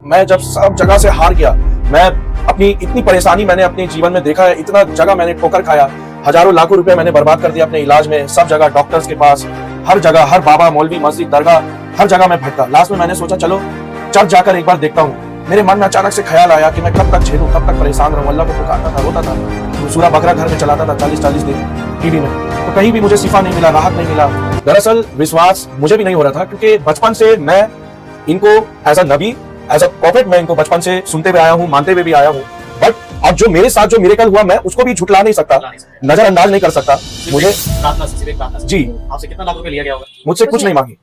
मैं जब सब जगह से हार गया, मैं अपनी इतनी परेशानी मैंने अपने जीवन में देखा है, इतना जगह मैंने ठोकर खाया, हजारों लाखों रुपए मैंने बर्बाद कर दिया अपने इलाज में, सब जगह डॉक्टर्स के पास, हर जगह, हर बाबा, मौलवी, मस्जिद, दरगाह, हर जगह मैं भटका। लास्ट में मैंने सोचा चलो चर्च जाकर एक बार देखता हूँ। मेरे मन में अचानक से ख्याल आया कि मैं कब तक झेलूं, कब तक परेशान रहूं। अल्लाह को पुकारता था, रोता था, सूरा बकरा घर में चलाता था 40-40 दिन टीवी में, तो कहीं भी मुझे शिफा नहीं मिला, राहत नहीं मिला। दरअसल विश्वास मुझे भी नहीं हो रहा था, क्योंकि बचपन से मैं इनको as a Nabi, as a profit मैं इनको बचपन से सुनते हुए आया हूँ, मानते हुए भी आया हूँ। बट अब जो मेरे साथ जो मिरेकल हुआ, मैं उसको भी झुठला नहीं सकता, नजरअंदाज नहीं कर सकता। मुझे जी, आपसे कितना लाख रुपए लिया गया होगा? मुझसे कुछ नहीं मांगी।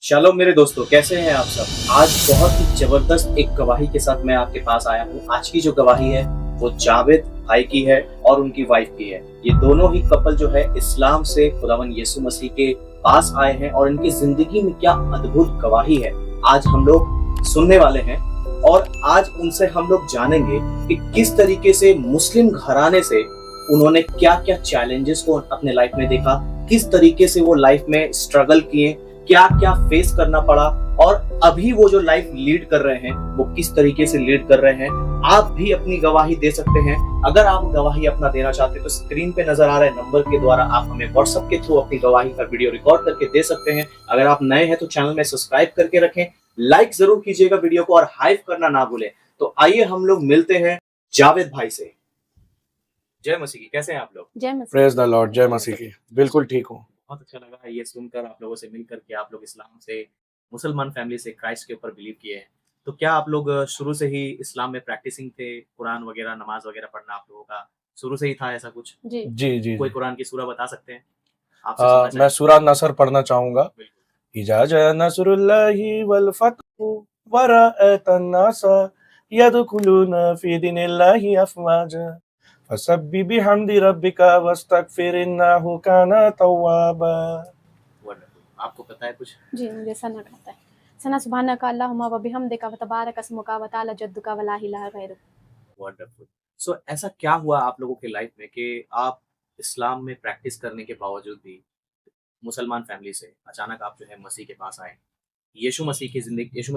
शालोम मेरे दोस्तों, कैसे हैं आप सब? आज बहुत ही जबरदस्त एक गवाही के साथ मैं आपके पास आया हूँ। आज की जो गवाही है वो जावेद भाई की है और उनकी वाइफ की है। ये दोनों ही कपल जो है इस्लाम से खुदावन यीशु मसीह के पास आए हैं और इनकी जिंदगी में क्या अद्भुत गवाही है आज हम लोग सुनने वाले हैं। और आज उनसे हम लोग जानेंगे कि किस तरीके से मुस्लिम घराने से उन्होंने क्या क्या चैलेंजेस को अपने लाइफ में देखा, किस तरीके से वो लाइफ में स्ट्रगल किए, क्या क्या फेस करना पड़ा, और अभी वो जो लाइफ लीड कर रहे हैं वो किस तरीके से लीड कर रहे हैं। आप भी अपनी गवाही दे सकते हैं। अगर आप गवाही अपना देना चाहते हैं तो स्क्रीन पे नजर आ रहे नंबर के द्वारा आप हमें व्हाट्सएप के थ्रू अपनी गवाही का वीडियो रिकॉर्ड करके दे सकते हैं। अगर आप नए हैं तो चैनल में सब्सक्राइब करके रखें, लाइक जरूर कीजिएगा वीडियो को और हाइप करना ना भूलें। तो आइए हम लोग मिलते हैं जावेद भाई से। जय मसीह की, कैसे हैं आप लोग? जय मसीह। प्रेज द लॉर्ड, जय मसीह की। बिल्कुल ठीक हूँ। बहुत अच्छा लगा ये सुनकर, आप लोगों से मिलकर के आप लोग इस्लाम से, मुसलमान फैमिली से क्राइस्ट के ऊपर बिलीव किए हैं। तो क्या आप लोग शुरू से ही इस्लाम में प्रैक्टिसिंग थे? कुरान वगैरह, नमाज वगैरह पढ़ना आप लोगों का शुरू से ही था ऐसा कुछ? जी जी जी कोई कुरान की सूरा बता सकते हैं? आपसे सुनना मैं चाहेंगे। सूरा नसर पढ़ना चाहूंगा। बिल्कुल। इजा जा नसरुल्लाहि वल फतहु वरअतन नास यदखुलूना फी दीनिल्लाहि अफवाजा फसब्बि बिहम्दि रब्बिका वस्तगफिर इन्नहु काना तव्वाबा। वंडरफुल। आपको पता है कुछ? जी, मुझे सना खाता है। सना सुभानका अल्लाहुम्मा व बिहम्दिका व तबारक अस्मुका व तआला जद्दुका व ला इलाहा गैरुक। वंडरफुल। सो ऐसा क्या हुआ आप लोगों की लाइफ में कि आप इस्लाम में प्रैक्टिस करने के बावजूद भी मुसलमान फैमिली से अचानक आप जो है मसीह के पास आए? यीशु मसीह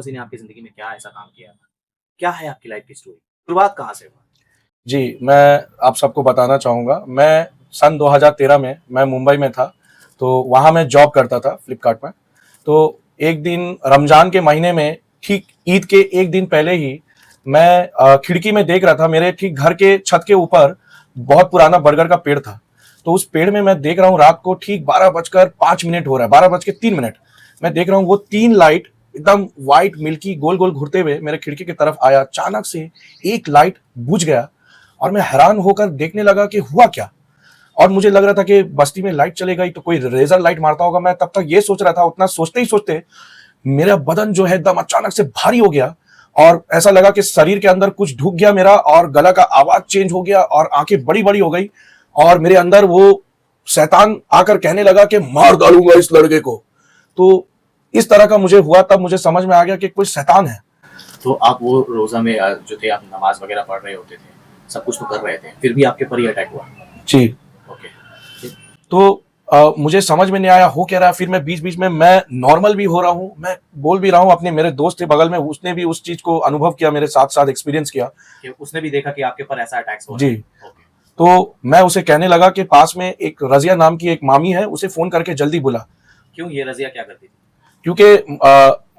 ने आपकी जिंदगी में क्या ऐसा काम किया? क्या है आपकी लाइफ की स्टोरी? शुरुआत कहाँ से हुआ? जी, मैं आप सबको बताना चाहूँगा। मैं सन 2013 में मैं मुंबई में था, तो वहाँ मैं जॉब करता था फ्लिपकार्ट में। तो एक दिन रमज़ान के महीने में, ठीक ईद के एक दिन पहले ही, मैं खिड़की में देख रहा था, मेरे ठीक घर के छत के ऊपर बहुत पुराना बरगद का पेड़ था। तो उस पेड़ में मैं देख रहा हूँ रात को ठीक 12:05 हो रहा है, 12:03। मैं देख रहा हूँ वो 3 लाइट एकदम व्हाइट मिल्की गोल गोल घूरते हुए मेरे खिड़की की तरफ आया। अचानक से एक लाइट बुझ गया और मैं हैरान होकर देखने लगा कि हुआ क्या। और मुझे लग रहा था कि बस्ती में लाइट चले गई तो कोई रेजर लाइट मारता होगा। मैं तब तक ये सोच रहा था। उतना सोचते ही सोचते मेरा बदन जो है एकदम अचानक से भारी हो गया और ऐसा लगा कि शरीर के अंदर कुछ ढुक गया मेरा, और गला का आवाज चेंज हो गया और आंखें बड़ी बड़ी हो गई। और मेरे अंदर वो शैतान आकर कहने लगा कि मार डालूंगा इस लड़के को। तो इस तरह का मुझे हुआ। तब मुझे समझ में आ गया कि कोई शैतान है। तो आप वो रोजा में जो थे, आप नमाज वगैरह पढ़ रहे होते थे, सब कुछ तो कर रहे थे, फिर भी आपके पर ही अटैक हुआ? जी। ओके। तो मुझे समझ में नहीं आया हो क्या रहा। फिर मैं बीच बीच में मैं नॉर्मल भी हो रहा हूँ, मैं बोल भी रहा हूँ। अपने मेरे दोस्त थे बगल में, उसने भी उस चीज को अनुभव किया, मेरे साथ साथ एक्सपीरियंस किया। कि उसने भी देखा कि आपके पर ऐसा अटैक्स हो रहा जी। है? ओके। तो मैं उसे कहने लगा कि पास में एक रजिया नाम की एक मामी है, उसे फोन करके जल्दी बुला। क्यों? ये रजिया क्या करती थी? क्योंकि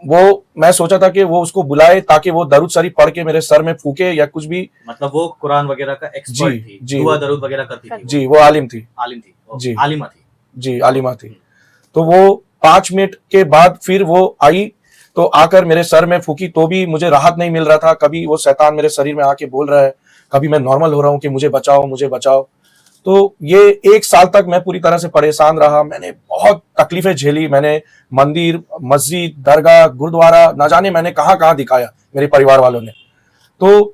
वो मैं सोचा था कि वो उसको बुलाए ताकि वो दरूद शरीफ पढ़ के मेरे सर में फूके या कुछ भी। मतलब वो कुरान वगैरह का एक्सपर्ट थी, जी। दुआ दरूद वगैरह करती थी? जी, वो आलिम थी। आलिम थी? जी। आलिमा थी? जी, आलिमा थी। तो वो 5 मिनट के बाद फिर वो आई, तो आकर मेरे सर में फूकी, तो भी मुझे राहत नहीं मिल रहा था। कभी वो शैतान मेरे शरीर में आके बोल रहा है, कभी मैं नॉर्मल हो रहा हूँ कि मुझे बचाओ मुझे बचाओ। तो ये 1 साल तक मैं पूरी तरह से परेशान रहा। मैंने बहुत तकलीफें झेली। मैंने मंदिर, मस्जिद, दरगाह, गुरुद्वारा, ना जाने मैंने कहाँ कहाँ दिखाया मेरे परिवार वालों ने। तो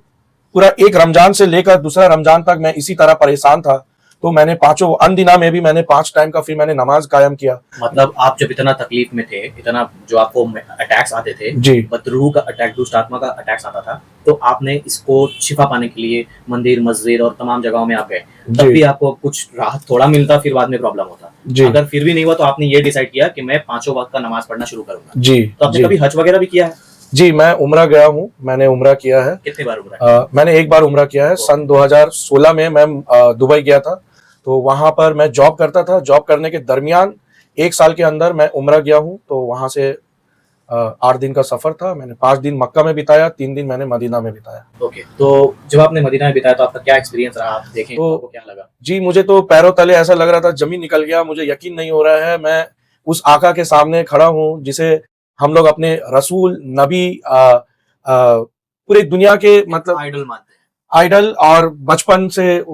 पूरा एक रमजान से लेकर दूसरा रमजान तक मैं इसी तरह परेशान था। तो मैंने 5 अनदिना में भी मैंने 5 टाइम का फिर मैंने नमाज कायम किया। मतलब आप जब इतना तकलीफ में थे, इतना जो आपको अटैक्स आते थे, जी। बदरूह का अटैक, दुष्ट आत्मा का अटैक्स आता था, तो आपने इसको शिफा पाने के लिए मंदिर, मस्जिद और तमाम जगहों में आप गए। तब जी। भी आपको कुछ राहत थोड़ा मिलता, फिर बाद में प्रॉब्लम होता। जी। अगर फिर भी नहीं हुआ तो आपने ये डिसाइड किया कि मैं 5 वक्त का नमाज पढ़ना शुरू करूंगा। जी। तो आपने जी। कभी हज वगैरह भी किया है? जी, मैं उम्रा गया हूँ, मैंने उम्रा किया है। कितनी बार उम्रा? मैंने एक बार उम्रा किया है। सन 2016 में मैं दुबई गया था, तो वहां पर मैं जॉब करता था। जॉब करने के दरमियान 1 साल के अंदर मैं उम्रा गया हूँ। तो वहां से 8 दिन का सफर था। मैंने 5 दिन मक्का में बिताया, 3 दिन मैंने मदीना में बिताया। ओके, तो जब आपने मदीना में बिताया तो आपका क्या एक्सपीरियंस रहा? आप देखें तो आपको क्या लगा? जी, मुझे तो पैरों तले ऐसा लग रहा था जमीन निकल गया। मुझे यकीन नहीं हो रहा है, मैं उस आका के सामने खड़ा हूँ जिसे हम लोग अपने रसूल, नबी, पूरी दुनिया के मतलब आइडल मानते हैं। आइडल, और बचपन से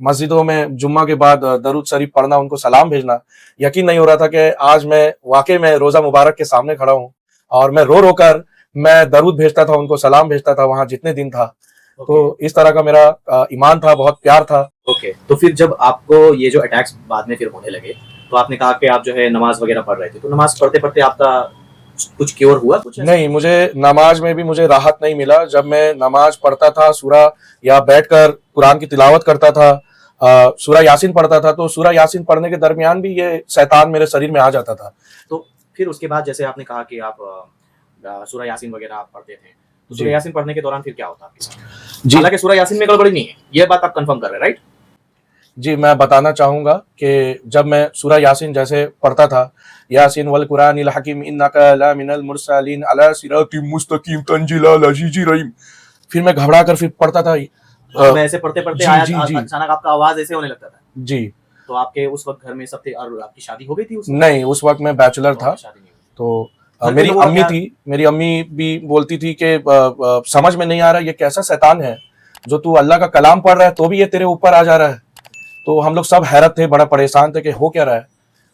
मस्जिदों में जुम्मा के बाद दरूद शरीफ पढ़ना, उनको सलाम भेजना। यकीन नहीं हो रहा था कि आज मैं वाकई में रोजा मुबारक के सामने खड़ा हूँ, और मैं रो रो कर मैं दरूद भेजता था, उनको सलाम भेजता था वहां जितने दिन था। तो इस तरह का मेरा ईमान था, बहुत प्यार था। ओके, तो फिर जब आपको ये जो अटैक्स बाद में फिर होने लगे, तो आपने कहा कि आप जो है नमाज वगैरह पढ़ रहे थे, तो नमाज पढ़ते पढ़ते आपका कुछ क्योर हुआ? कुछ ऐसा? नहीं, मुझे नमाज में भी मुझे राहत नहीं मिला। जब मैं नमाज पढ़ता था, सूरा या बैठकर कुरान की तिलावत करता था, सूरा यासीन पढ़ता था, तो सूरा यासीन पढ़ने के दरमियान भी ये शैतान मेरे शरीर में आ जाता था। तो फिर उसके बाद जैसे आपने कहा कि आप सूरा यासीन वगैरह आप पढ़ते थे, तो जी। सूरा यासीन पढ़ने के दौरान फिर क्या होता आपके साथ? जी। हालांकि सूरा यासीन में गड़बड़ी नहीं है, ये बात आप कंफर्म कर रहे हैं, राइट? जी, मैं बताना चाहूंगा कि जब मैं सूरा यासीन जैसे पढ़ता था, यासीन वल कुरानिल हकीम इन्नका लमिनल मुरसलीन अला सिरातिम मुस्तकीम तंजीलल अजीजिर रहीम, फिर मैं घबरा कर फिर पढ़ता था। मैं ऐसे पढ़ते पढ़ते जी, जी, जी। अचानक आपका आवाज ऐसे होने लगता था। जी। तो आपके उस वक्त घर में सब थे और आपकी शादी हो गई थी उस वक्त? नहीं, उस वक्त मैं बैचलर था। शादी नहीं हुई। तो घर के मेरी लोगों का अम्मी क्या? थी, मेरी अम्मी भी बोलती थी कि समझ में नहीं आ रहा ये कैसा शैतान है जो तू अल्लाह का कलाम पढ़ रहा है तो भी ये तेरे ऊपर आ जा रहा है। तो हम लोग सब हैरत थे, बड़ा परेशान थे कि हो क्या रहा है।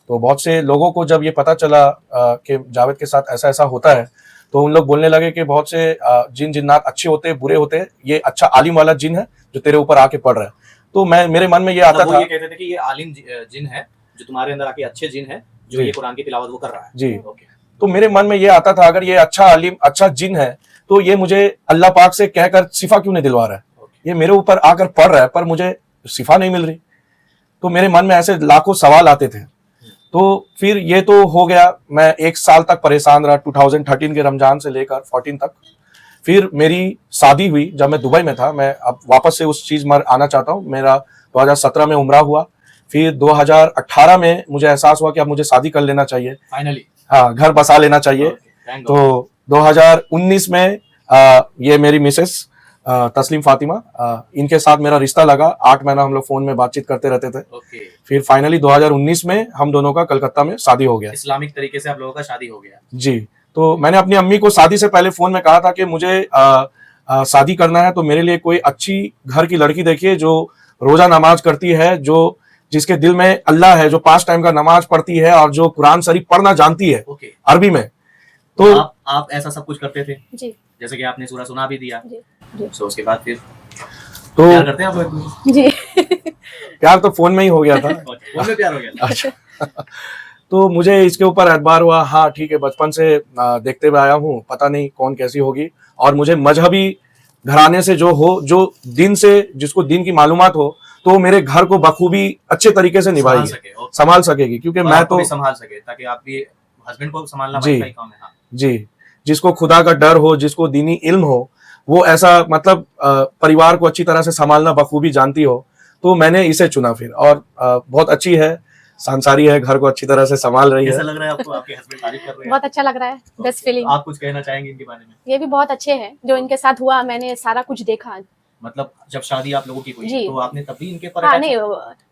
तो बहुत से लोगों को जब ये पता चला कि जावेद के साथ ऐसा ऐसा होता है, तो उन लोग बोलने लगे कि बहुत से जिन जिन्नात अच्छे होते बुरे होते, ये अच्छा आलिम वाला जिन है जो तेरे ऊपर आके पढ़ रहा है। तो मेरे मन में ये आता वो था। ये कहते थे कि ये आलिम जिन है जो तुम्हारे अंदर आके अच्छे जिन है जो जी। ये कुरान की तिलावत वो कर रहा है। जी। ओके। तो मेरे मन में ये आता था, अगर ये अच्छा आलिम, अच्छा जिन है, तो ये मुझे अल्लाह पाक से कहकर शिफा क्यों नहीं दिलवा रहा है? ये मेरे ऊपर आकर पढ़ रहा है पर मुझे शिफा नहीं मिल रही। तो मेरे मन में ऐसे लाखों सवाल आते थे। तो फिर ये तो हो गया, मैं 1 साल तक परेशान रहा, 2013 के रमजान से लेकर 14 तक। फिर मेरी शादी हुई जब मैं दुबई में था। मैं अब वापस से उस चीज में आना चाहता हूँ। मेरा 2017 में उम्रा हुआ। फिर 2018 में मुझे एहसास हुआ कि अब मुझे शादी कर लेना चाहिए, फाइनली हाँ, घर बसा लेना चाहिए। तो 2019 में ये मेरी मिसेस तस्लीम फातिमा, इनके साथ मेरा रिश्ता लगा। 8 महीना हम लोग फोन में बातचीत करते रहते थे। ओके। फिर फाइनली 2019 में हम दोनों का कलकत्ता में शादी हो गया। इस्लामिक तरीके से आप लोगों का शादी हो गया। जी। तो मैंने अपनी अम्मी को शादी से पहले फोन में कहा था कि मुझे शादी करना है तो मेरे लिए कोई अच्छी घर की लड़की देखिए जो रोजा नमाज करती है, जो जिसके दिल में अल्लाह है, जो 5 टाइम का नमाज पढ़ती है और जो कुरान शरीफ पढ़ना जानती है ओके। अरबी में। तो आप ऐसा सब कुछ करते थे? जी जैसे कि आपने सूरा सुना भी दिया। जी जी। सो उसके बाद फिर तो प्यार करते हैं आप लोग? जी प्यार तो फोन में ही हो गया था। फोन में प्यार हो गया था? अच्छा। तो मुझे इसके ऊपर एतबार हुआ, हाँ ठीक है, बचपन से देखते हुए आया हूँ, पता नहीं कौन कैसी होगी। और मुझे मजहबी घराने से जो हो, जो दिन से जिसको दिन की मालूमात हो, तो मेरे घर को बखूबी अच्छे तरीके से निभाएगी, संभाल सकेगी। क्योंकि मैं तो संभाल सके ताकि आप भी हस्बैंड को संभालना जी का ही काम है। हाँ। जी, जिसको खुदा का डर हो, जिसको दीनी इल्म हो, वो ऐसा मतलब परिवार को अच्छी तरह से संभालना बखूबी जानती हो। तो मैंने इसे चुना फिर, और बहुत अच्छी है, संसारी है, घर को अच्छी तरह से संभाल रही है। कैसा लग रहा है आपको? आपके हस्बैंड तारीफ कर रहे हैं? बहुत अच्छा लग रहा है, बेस्ट फीलिंग। आप कुछ कहना चाहेंगे इनके बारे में? ये भी बहुत अच्छे हैं, जो इनके साथ हुआ मैंने सारा कुछ देखा। मतलब जब शादी आप लोगों की हुई जी। तो आपने तब भी इनके पर हाँ attack नहीं,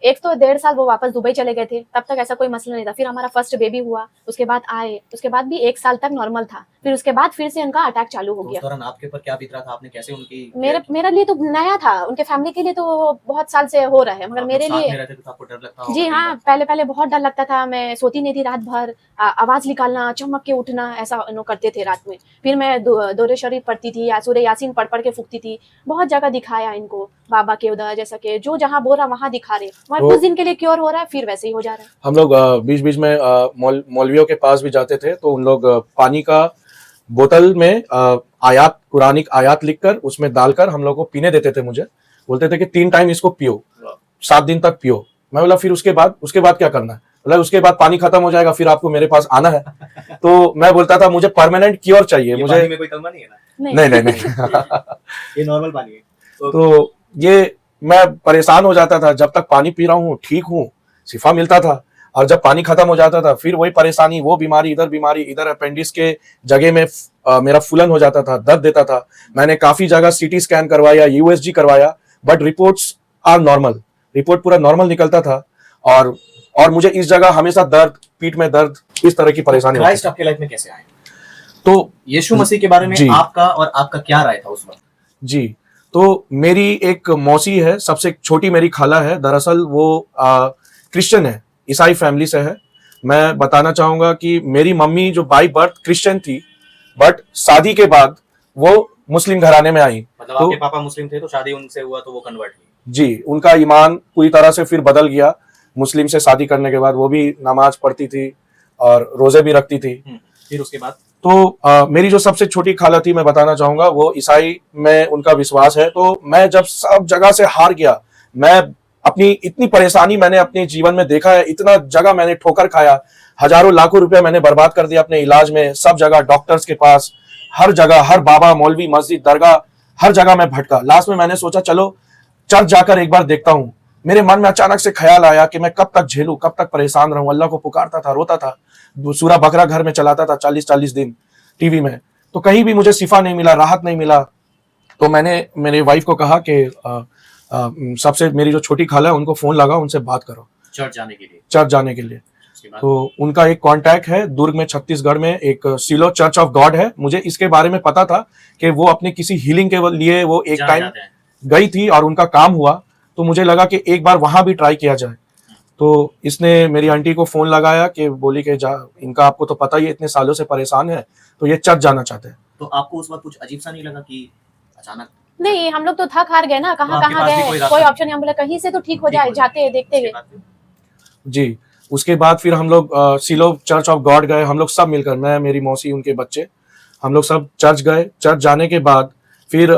एक तो 1.5 साल वो वापस दुबई चले गए थे, तब तक ऐसा कोई मसला नहीं था। फिर हमारा फर्स्ट बेबी हुआ, उसके बाद आए, उसके बाद भी 1 साल तक नॉर्मल था। फिर उसके बाद फिर से इनका अटैक चालू हो तो गया। उस दौरान आपके ऊपर क्या बीत रहा था? आपने कैसे उनकी मेरे लिए तो नया था, उनके फैमिली के लिए तो बहुत साल से हो रहा है, मगर मेरे लिए रहते थे तो आपको डर लगता होगा? जी हाँ, पहले बहुत डर लगता था। मैं सोती नहीं थी रात भर, आवाज निकालना, चमक के उठना, ऐसा करते थे रात में। फिर मैं दौरे शरीफ पढ़ती थी या सूरह यासीन पढ़ पढ़ के फूकती थी। बहुत जगह दिखाया इनको, बाबा के उधर, जैसा कि जो जहाँ बोल रहा वहां दिखा रहे, मगर कुछ दिन के लिए क्योर हो रहा है, फिर वैसे ही हो जा रहा है। हम लोग बीच बीच में मौलवियों के पास भी जाते थे, तो उन लोग पानी का बोतल में आयात, कुरानिक आयात लिखकर उसमें डालकर हम लोग को पीने देते थे। मुझे बोलते थे कि 3 टाइम इसको पियो, 7 दिन तक पियो। मैं बोला फिर उसके बाद क्या करना है? मतलब उसके बाद पानी खत्म हो जाएगा, फिर आपको मेरे पास आना है। तो मैं बोलता था मुझे परमानेंट क्योर चाहिए, ये मुझे पानी में कोई कलमा नहीं है ना? नहीं नहीं नहीं ये नॉर्मल पानी है। तो ये मैं परेशान हो जाता था, जब तक पानी पी रहा हूँ ठीक हूँ, शिफा मिलता था, और जब पानी खत्म हो जाता था फिर वही परेशानी, वो बीमारी, इधर अपेंडिक्स के जगह में मेरा फूलन हो जाता था, दर्द देता था। मैंने काफी जगह सीटी स्कैन करवाया, यूएसजी करवाया, but reports are normal, report पूरा नॉर्मल निकलता था। और मुझे इस जगह हमेशा दर्द, पीठ में दर्द, इस तरह की परेशानी होती क्राइस्ट आपके लाइफ में कैसे आए? तो यीशु मसीह के बारे में जी। आपका और आपका क्या राय था उस वक्त? जी, तो मेरी एक मौसी है, सबसे छोटी मेरी खाला है, दरअसल वो क्रिश्चियन है, ईसाई फैमिली से है। मैं बताना चाहूंगा कि मेरी मम्मी जो बाई बर्थ क्रिश्चियन थी, बट शादी के बाद वो मुस्लिम घराने में आई। मतलब तो आपके पापा मुस्लिम थे तो शादी उनसे हुआ तो वो कन्वर्ट हुई। जी, उनका ईमान पूरी तरह से फिर बदल गया मुस्लिम से शादी करने के बाद। वो भी नमाज पढ़ती थी और रोजे भी रखती थी। फिर उसके बाद तो मेरी जो सबसे छोटी खाला थी, मैं बताना चाहूंगा, वो ईसाई में उनका विश्वास है। तो मैं जब सब जगह से हार गया, मैं अपनी इतनी परेशानी मैंने अपने जीवन में देखा है, इतना जगह मैंने ठोकर खाया, हजारों लाखों रुपए मैंने बर्बाद कर दिया अपने इलाज में, सब जगह डॉक्टर्स के पास, हर जगह, हर बाबा, मौलवी, मस्जिद, दरगाह, हर जगह मैं भटका। लास्ट में मैंने सोचा चलो चर्च जाकर एक बार देखता हूँ। मेरे मन में अचानक से ख्याल आया कि मैं कब तक झेलूं, कब तक परेशान रहूं। अल्लाह को पुकारता था, रोता था, सूरा बकरा घर में चलाता था 40-40 दिन टीवी में, तो कहीं भी मुझे शिफा नहीं मिला, राहत नहीं मिला। तो मैंने मेरी वाइफ को कहा कि सबसे मेरी जो छोटी खाला है उनको फोन लगा, उनसे बात करो चर्च जाने के लिए। चर्च जाने के लिए। उसके बाद तो उनका एक कांटेक्ट है दुर्ग में, छत्तीसगढ़ में एक सिलो चर्च ऑफ गॉड है। मुझे इसके बारे में पता था कि वो अपनी किसी हीलिंग के लिए वो एक जाना टाइम चाहते हैं। गई थी और उनका काम हुआ। तो मुझे लगा कि एक बार वहां भी ट्राई किया जाए। तो इसने मेरी आंटी को फोन लगाया कि बोली कि जा, इनका आपको तो पता ही है, इतने सालों से परेशान है, तो ये चर्च जाना चाहते हैं। तो आपको उस वक्त कुछ अजीब सा नहीं लगा कि अचानक? नहीं, हम लोग तो थक हार गए ना, कहाँ आपके कहाँ पास भी गए, कोई रास्ता कोई नहीं। ऑप्शन नहीं। हम बोले कहीं से तो ठीक हो ठीक जाए, हो जाते देखते उसके गए। बाद फिर? जी, उसके बाद फिर हम लोग सिलो चर्च ऑफ गॉड गए, हम लोग सब मिलकर, मैं, मेरी मौसी, उनके बच्चे, हम लोग सब चर्च गए। चर्च जाने के बाद फिर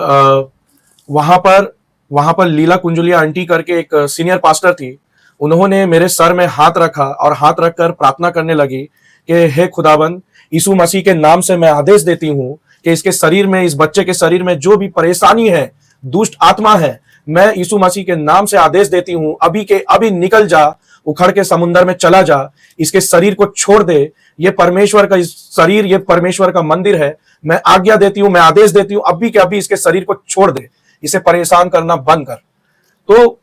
वहां पर लीला कुंजुलिया आंटी करके एक सीनियर पास्टर थी, उन्होंने मेरे सर में हाथ रखा और हाथ रखकर प्रार्थना करने लगी कि हे खुदाबंद, यीशु मसीह के नाम से मैं आदेश देती हूँ कि इसके शरीर में, इस बच्चे के शरीर में जो भी परेशानी है, दुष्ट आत्मा है, मैं यीशु मसीह के नाम से आदेश देती हूँ, अभी के अभी निकल जा, उखड़ के समुंदर में चला जा, इसके शरीर को छोड़ दे। ये परमेश्वर का शरीर, ये परमेश्वर का मंदिर है। मैं आज्ञा देती हूँ, मैं आदेश देती हूँ, अभी के अभी इसके शरीर को छोड़ दे, इसे परेशान करना बंद कर। तो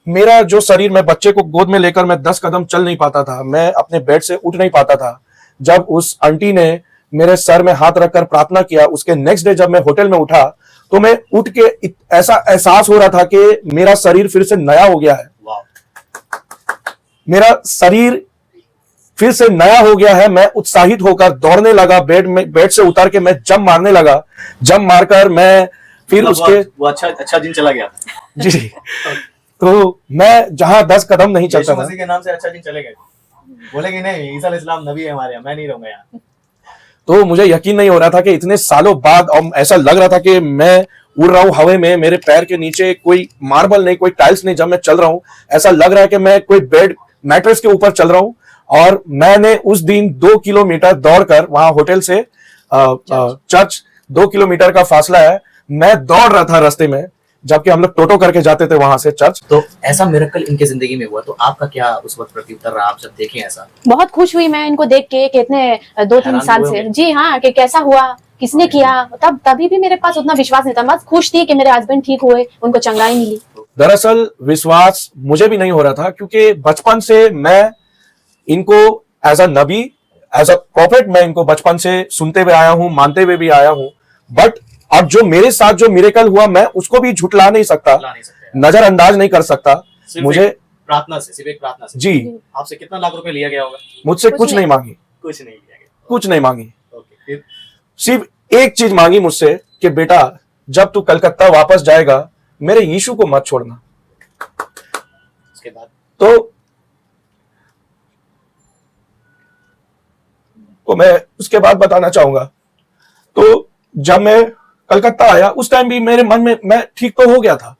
मेरा जो शरीर, मैं बच्चे को गोद में लेकर मैं 10 कदम चल नहीं पाता था, मैं अपने बेड से उठ नहीं पाता था। जब उस आंटी ने मेरे सर में हाथ रखकर प्रार्थना किया, उसके नेक्स्ट डे जब मैं होटल में उठा तो मैं उठ के ऐसा एहसास हो रहा था कि मेरा शरीर फिर से नया हो गया है। वाह। मेरा शरीर फिर से नया हो गया है। मैं उत्साहित होकर दौड़ने लगा, बेड से उतर के मैं जंप मारने लगा। जंप मारकर मैं फिर मतलब उसके वो अच्छा दिन चला गया। जी, तो मैं जहां 10 कदम नहीं चलता यीशु था, मसीह के नाम से अच्छा दिन चले गए। बोले कि नहीं, ईसा अलैहिस्सलाम नबी है हमारे यहाँ, मैं नहीं रहूंगा यहाँ। तो मुझे यकीन नहीं हो रहा था कि इतने सालों बाद, और ऐसा लग रहा था कि मैं उड़ रहा हूं हवा में, मेरे पैर के नीचे कोई मार्बल नहीं, कोई टाइल्स नहीं। जब मैं चल रहा हूं ऐसा लग रहा है कि मैं कोई बेड मैट्रेस के ऊपर चल रहा हूं। और मैंने उस दिन 2 किलोमीटर दौड़कर, वहां होटल से चर्च 2 किलोमीटर का फासला है, मैं दौड़ रहा था रास्ते में, जबकि हम लोग टोटो करके जाते थे वहां से चर्च। तो ऐसा मिरेकल इनके जिंदगी में हुआ, तो आपका क्या उस वक्त प्रत्युत्तर रहा? आप जब देखें ऐसा? बहुत खुश हुई मैं इनको देख के कि इतने 2-3 हैरान साल हुए से। होंगे। जी हाँ, कि कैसा हुआ, किसने किया। तभी भी मेरे पास उतना विश्वास नहीं था, बस खुश थी कि मेरे हस्बैंड ठीक हुए, उनको चंगाई मिली। दरअसल विश्वास मुझे भी नहीं हो रहा था, क्योंकि बचपन से मैं इनको as a Nabi, as a profit, मैं इनको बचपन से सुनते हुए आया हूं, मानते हुए भी आया हूं। बट अब जो मेरे साथ जो मिरेकल हुआ, मैं उसको भी झुटला नहीं सकता, ला नहीं सकते। नजरअंदाज नहीं कर सकता। सिर्फ मुझे एक प्रार्थना से, सिर्फ एक प्रार्थना से। जी, आपसे कितना लाख रुपए लिया गया होगा? मुझसे कुछ कुछ नहीं नहीं। मांगी, कुछ नहीं लिया गया। कुछ नहीं मांगी। ओके, फिर? सिर्फ एक चीज मांगी मुझसे कि बेटा, जब तू कलकत्ता वापस जाएगा, मेरे यीशु को मत छोड़ना। उसके बाद? तो मैं उसके बाद बताना चाहूंगा। तो जब मैं कलकत्ता आया, उस टाइम भी मेरे मन में, मैं ठीक तो हो गया था,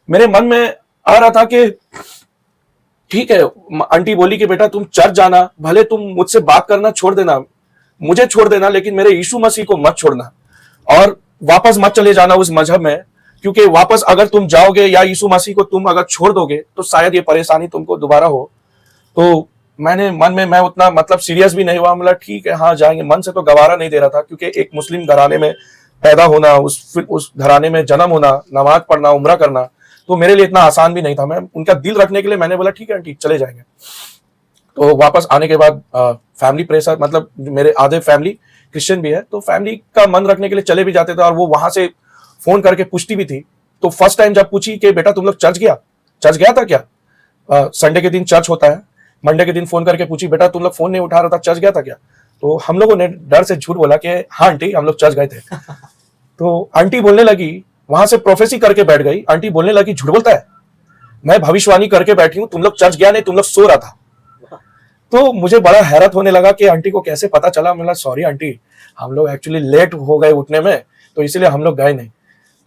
मेरे मन में आ रहा था कि ठीक है, आंटी बोली कि बेटा तुम चर्च जाना, भले तुम मुझसे बात करना छोड़ देना, मुझे छोड़ देना, लेकिन मेरे यीशु मसीह को मत छोड़ना और वापस मत चले जाना उस मजहब में, क्योंकि वापस अगर तुम जाओगे या यीशु मसीह को तुम अगर छोड़ दोगे तो शायद ये परेशानी तुमको दोबारा हो। तो मैंने मन में, मैं उतना मतलब सीरियस भी नहीं हुआ, मतलब ठीक है हाँ जाएंगे, मन से तो गवारा नहीं दे रहा था, क्योंकि एक मुस्लिम घराने में पैदा होना, उस घराने में जन्म होना, नमाज पढ़ना, उम्रा करना, तो मेरे लिए इतना आसान भी नहीं था। मैं उनका दिल रखने के लिए मैंने बोला ठीक है आंटी चले जाएंगे। तो वापस आने के बाद फैमिली प्रेशर, मतलब मेरे आधे फैमिली क्रिश्चियन भी है, तो फैमिली का मन रखने के लिए चले भी जाते थे, और वो वहां से फोन करके पूछती भी थी। तो फर्स्ट टाइम जब पूछी कि बेटा तुम लोग चर्च गया था क्या, संडे के दिन चर्च होता है, मंडे के दिन फोन करके पूछी बेटा तुम लोग फोन नहीं उठा रहा था, चर्च गया था क्या? तो हम लोगों ने डर से झूठ बोला कि हाँ आंटी हम लोग चर्च गए थे। तो आंटी बोलने लगी, वहां से प्रोफेसी करके बैठ गई, आंटी बोलने लगी झूठ बोलता है, मैं भविष्यवाणी करके बैठी हूं, तुम लोग चर्च गया नहीं, तुम लोग सो रहा था। तो मुझे बड़ा हैरत होने लगा कि आंटी को कैसे पता चला। मैं सॉरी आंटी, हम लोग एक्चुअली लेट हो गए उठने में, तो इसीलिए हम लोग गए नहीं।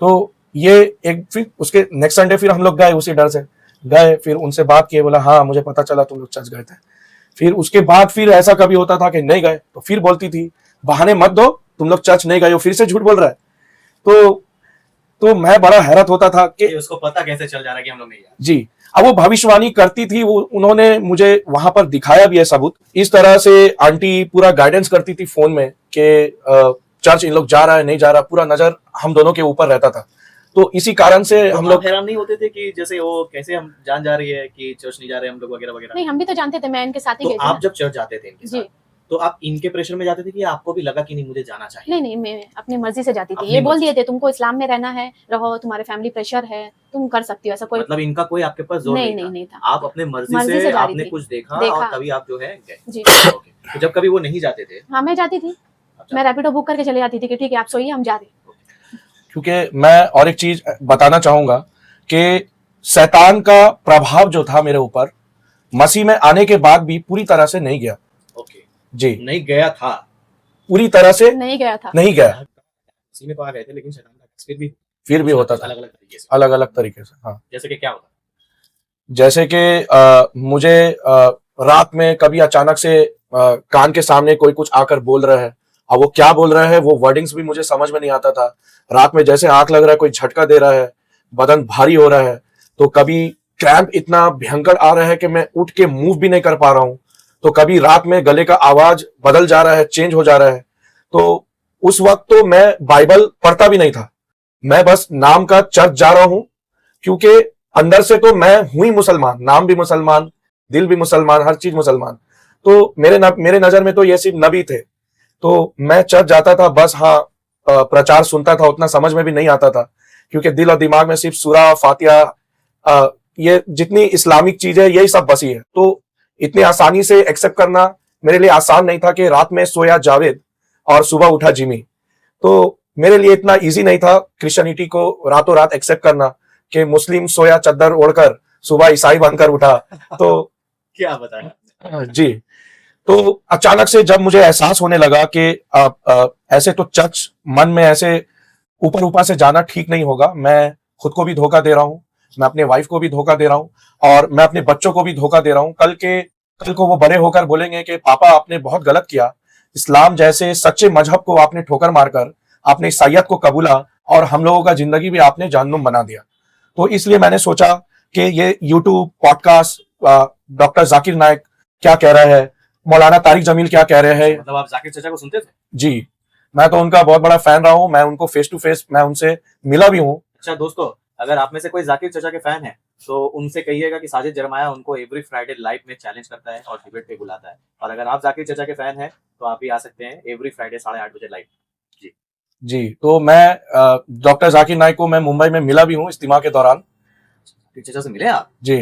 तो ये एक, फिर उसके नेक्स्ट संडे फिर हम लोग गए, उसी डर से गए, फिर उनसे बात किए, बोला हाँ मुझे पता चला तुम लोग चर्च गए थे। फिर उसके बाद फिर ऐसा कभी होता था कि नहीं गए, तो फिर बोलती थी बहाने मत दो, तुम लोग चर्च नहीं गए हो, फिर से झूठ बोल रहा है। तो मैं बड़ा हैरत होता था कि उसको पता कैसे चल जा रहा है कि हम लोग नहीं गए। जी, अब वो भविष्यवाणी करती थी, वो उन्होंने मुझे वहां पर दिखाया भी है सबूत। इस तरह से आंटी पूरा गाइडेंस करती थी फोन में कि चर्च इन लोग जा रहा है नहीं जा रहा, पूरा नजर हम दोनों के ऊपर रहता था। तो इसी कारण से तो हम लोग हैरान नहीं होते थे कि जैसे वो कैसे हम जान जा रही है कि चर्च नहीं जा रहे हम लोग वगैरह वगैरह? नहीं हम भी तो जानते थे, मैं इनके साथ ही तो गई थी आप ना। जब चर्च जाते थे इनके जी। साथ, तो आप इनके प्रेशर में जाते थे कि आपको भी लगा कि नहीं मुझे जाना चाहिए? नहीं नहीं, मैं अपनी मर्जी से जाती थी। अपनी ये बोल मर्जी दिए थे तुमको इस्लाम में रहना है, रहो, तुम्हारे फैमिली प्रेशर है, तुम कर सकती हो, ऐसा कोई मतलब इनका कोई आपके पास जोर नहीं नहीं था? नहीं था। आप अपने मर्जी मर्जी से से जा रही आपने थी। कुछ देखा देखा। और तभी आप जो है गए। जी। ओके। तो जब कभी वो नहीं जाते थे, हाँ मैं जाती थी, मैं रैपिडो बुक करके चले जाती थी कि ठीक है आप सोइए हम जा रहे हैं। क्योंकि मैं और एक चीज बताना चाहूंगा कि शैतान का प्रभाव जो था मेरे ऊपर मसीह में आने के बाद भी पूरी तरह से नहीं गया। ओके, जी, नहीं गया था, पूरी तरह से नहीं गया था। नहीं गया, मसीह में तो आ गए थे, लेकिन शैतान का फिर भी होता था अलग अलग तरीके से। अलग अलग तरीके से। हाँ, जैसे कि क्या होता? जैसे कि मुझे रात में कभी अचानक से कान के सामने कोई कुछ आकर बोल रहा है, अब वो क्या बोल रहा है वो वर्डिंग्स भी मुझे समझ में नहीं आता था। रात में जैसे आंख लग रहा है, कोई झटका दे रहा है, बदन भारी हो रहा है, तो कभी क्रैम्प इतना भयंकर आ रहा है कि मैं उठ के मूव भी नहीं कर पा रहा हूँ। तो कभी रात में गले का आवाज बदल जा रहा है, चेंज हो जा रहा है। तो उस वक्त तो मैं बाइबल पढ़ता भी नहीं था, मैं बस नाम का चर्च जा रहा हूं, क्योंकि अंदर से तो मैं हूं ही मुसलमान, नाम भी मुसलमान, दिल भी मुसलमान, हर चीज मुसलमान। तो मेरे नजर में तो ये सिर्फ नबी थे। तो मैं चर्च जाता था बस, हाँ प्रचार सुनता था, उतना समझ में भी नहीं आता था, क्योंकि दिल और दिमाग में सिर्फ सूरा फातिहा, ये जितनी इस्लामिक चीज है यही सब बसी है। तो इतनी आसानी से एक्सेप्ट करना मेरे लिए आसान नहीं था कि रात में सोया जावेद और सुबह उठा जिमी। तो मेरे लिए इतना इजी नहीं था क्रिश्चियनिटी को रातों रात एक्सेप्ट करना कि मुस्लिम सोया चद्दर ओढ़कर सुबह ईसाई बनकर उठा। तो क्या बताया? जी, तो अचानक से जब मुझे एहसास होने लगा कि ऐसे तो चर्च मन में ऐसे ऊपर ऊपर से जाना ठीक नहीं होगा, मैं खुद को भी धोखा दे रहा हूँ, मैं अपने वाइफ को भी धोखा दे रहा हूँ, और मैं अपने बच्चों को भी धोखा दे रहा हूँ। कल को वो बड़े होकर बोलेंगे कि पापा आपने बहुत गलत किया, इस्लाम जैसे सच्चे मजहब को आपने ठोकर मारकर आपने ईसाइयत को कबूला और हम लोगों का जिंदगी भी आपने जहन्नुम बना दिया। तो इसलिए मैंने सोचा कि ये YouTube podcast, doctor Zakir Naik क्या कह रहा है, मौलाना तारिक जमील क्या कह रहे हैं। मतलब आप जाकिर चाचा को सुनते थे? जी, मैं तो उनका बहुत बड़ा फैन रहा हूँ, मैं उनको फेस टू फेस मैं उनसे मिला भी हूँ। अच्छा दोस्तों, अगर आप में से कोई जाकिर चाचा के फैन है तो उनसे कहिएगा कि साजिद जरमाया उनको एवरी फ्राइडे लाइव में चैलेंज करता है और डिबेट पे बुलाता है। और अगर आप जाकिर चाचा के फैन हैं तो आप भी आ सकते हैं एवरी फ्राइडे 8:30 बजे लाइव। जी, तो मैं डॉक्टर जाकिर नाइक को मैं मुंबई में मिला भी हूँ इज्तिमा के दौरान। चाचा से मिले आप? जी,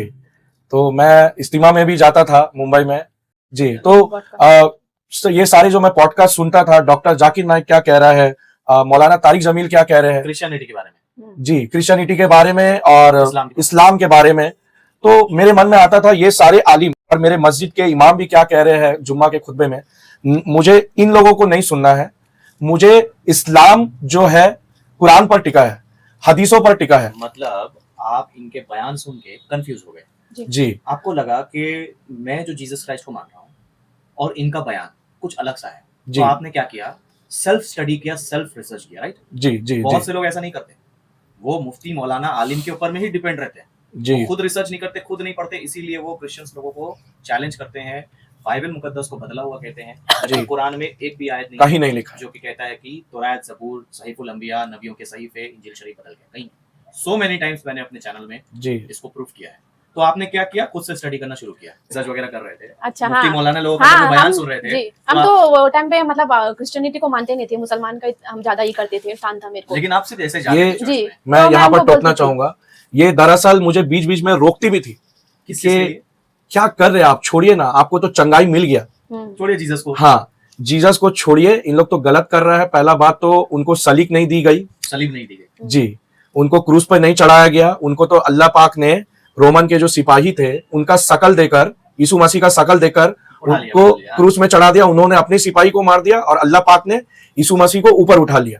तो मैं इज्तिमा में भी जाता था मुंबई में। जी, तो ये सारे जो मैं पॉडकास्ट सुनता था, डॉक्टर जाकिर नाइक क्या कह रहा है, मौलाना तारिक जमील क्या कह रहे हैं क्रिश्चियनिटी के बारे में, जी, क्रिश्चियनिटी के बारे में और इस्लाम के बारे में, तो मेरे मन में आता था ये सारे आलिम और मेरे मस्जिद के इमाम भी क्या कह रहे हैं जुम्मा के खुतबे में। मुझे इन लोगों को नहीं सुनना है, मुझे इस्लाम जो है कुरान पर टिका है, हदीसों पर टिका है। मतलब आप इनके बयान सुन के कंफ्यूज हो गए? जी आपको लगा कि मैं जो जीसस क्राइस्ट को मान रहा हूँ और इनका बयान कुछ अलग सा है, जी तो आपने क्या किया, सेल्फ स्टडी किया, सेल्फ रिसर्च किया, राइट? जी जी जी बहुत से लोग ऐसा नहीं करते, वो मुफ्ती मौलाना आलिम के ऊपर में ही डिपेंड रहते हैं, जी वो खुद रिसर्च नहीं करते, खुद नहीं पढ़ते, इसीलिए वो क्रिश्चियंस लोगों को चैलेंज करते हैं, बाइबल मुकद्दस को बदला हुआ कहते हैं, जबकि जी कुरान में एक भी आयत नहीं कहीं है नहीं लिखा है। जो कि कहता है कि तौरात, जबूर, सहीफुल अंबिया, नबियों के सहीफे, इंजील शरीफ बदल गए, कहीं। सो मेनी टाइम्स मैंने अपने चैनल में जी इसको प्रूफ किया है। तो आपने क्या किया, खुद से स्टडी करना शुरू किया, रिसर्च वगैरह कर रहे थे, अच्छा, मुफ्ती हाँ मौलाना लोगों का हाँ जब वो बयान हम सुन रहे थे, जी तो हम तो वो टाइम पे मतलब क्रिश्चियनिटी को मानते नहीं थे, मुसलमान का हम ज्यादा ही करते थे, शान था मेरे को। लेकिन आप सिर्फ ऐसे जाते ये थे चर्च जी में, मैं तो यहाँ मैं पर उनको टोकना बोलती थी। चाहूंगा, ये दरअसल मुझे बीच बीच में रोकती भी थी किस चीज के कि लिए? क्या कर रहे हैं आप, छोड़िए ना, आपको तो चंगाई मिल गया। छोड़िए जीसस को, हाँ, जीसस को छोड़िए, इन लोग तो गलत कर रहा है। पहला बात तो उनको सलीक नहीं दी गई, सलीब नहीं दी गई, जी, उनको क्रूस पर नहीं चढ़ाया गया, उनको तो अल्लाह पाक ने रोमन के जो सिपाही थे उनका शकल देकर, यीशु मसीह का शकल देकर उठा लिया, उनको उठा लिया। क्रूस में चढ़ा दिया। उन्होंने अपने सिपाही को मार दिया और अल्लाह पाक ने यीशु मसीह को ऊपर उठा लिया।